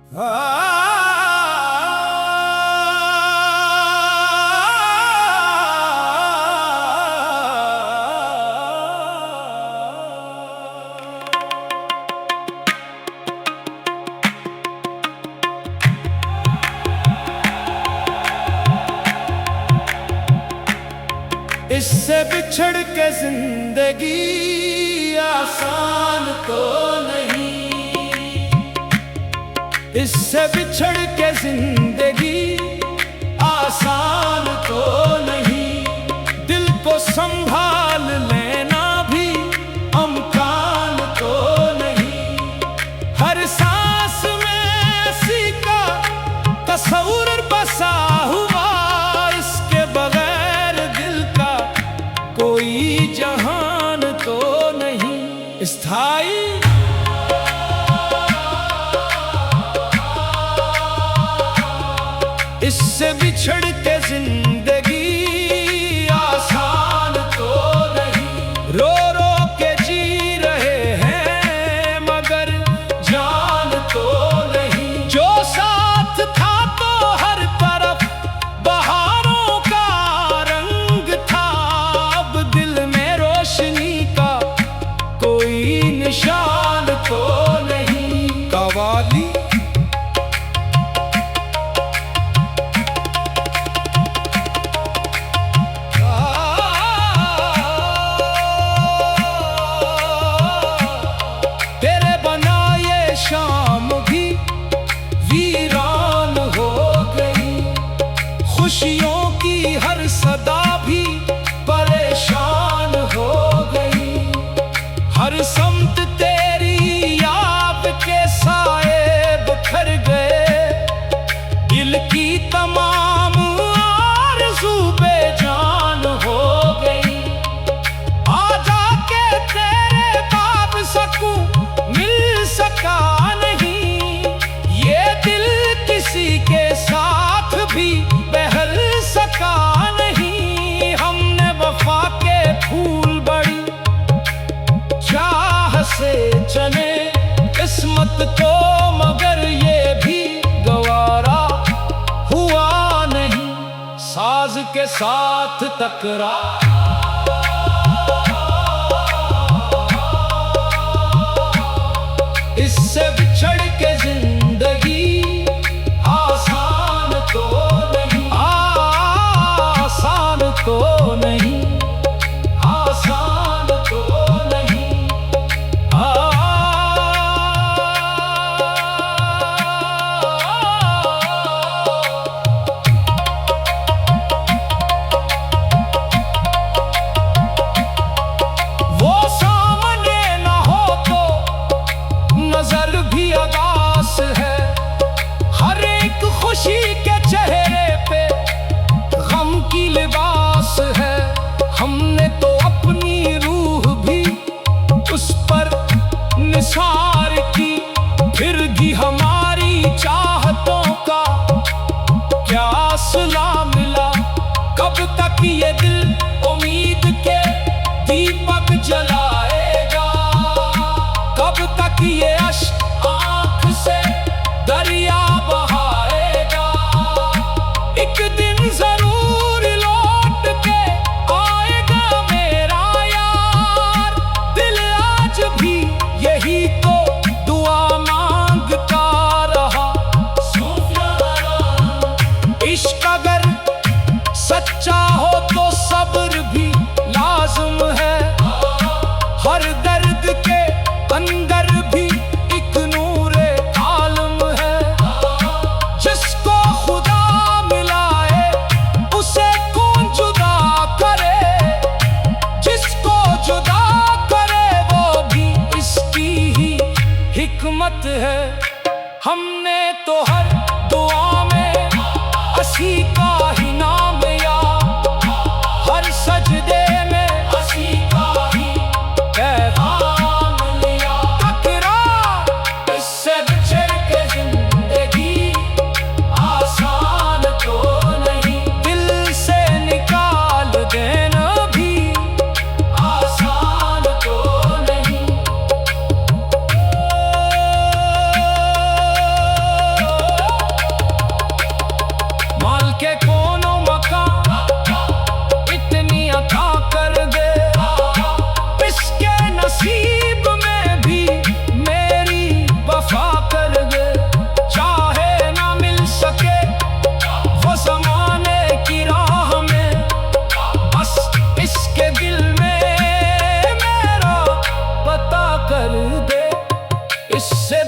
इससे बिछड़ के जिंदगी आसान तो नहीं, इससे बिछड़ के जिंदगी आसान तो नहीं। दिल को संभाल लेना भी अमकान तो नहीं। हर सांस में ऐसी का तस्वुर बसा हुआ, इसके बगैर दिल का कोई जहान तो नहीं। स्थाई इससे बिछड़ के जिंदगी आसान तो नहीं। रो रो के जी रहे हैं मगर जान तो नहीं। जो साथ था तो हर तरफ बहारों का रंग था, अब दिल में रोशनी का कोई निशान तो नहीं। कवाली शाम भी वीरान हो गई, खुशियों की हर सदा भी परेशान हो गई। हर समत तेरी याद के साए बिखर गए, दिल की तमाम आरज़ू बेजान हो गई। आजा के तेरे बाब सकूं मिल सका नहीं, ये दिल किसी के साथ भी बहल सका नहीं। हमने वफा के फूल बड़ी चाह से चने, किस्मत को मगर ये भी गवारा हुआ नहीं। साज के साथ टकरा इससे बिछड़ के जिंदगी आसान तो नहीं। आसान तो नहीं, आसान तो नहीं। वो सामने ना हो तो नजर भी अदास है, हर एक खुशी के चेहरे पे गम की लिबास है। हमने तो अपनी रूह भी उस पर निसार की, फिर भी हमारी चाहतों का क्या सिला मिला। कब तक ये दिल उम्मीद के दीपक जलाएगा, कब तक ये अश्क आँख से दरिया बहाएगा। एक दिन जरूर लौट के आएगा मेरा यार, दिल आज भी यही तो दुआ मांगता रहा। इश्क अगर सच्चा हो तो सब्र भी लाज़िम है, हर दर्द के अंदर भी एक नूरे आलम है। जिसको खुदा मिलाए उसे कौन जुदा करे, जिसको जुदा करे वो भी इसकी ही हिकमत है। हमने तो हर दुआ में असी का ही नाम या, हर सजदे में असी का ही पैगाम लिया। टकरा इससे बिछड़ के जिंदगी आसान तो नहीं, दिल से निकाल देना भी आसान तो नहीं। इससे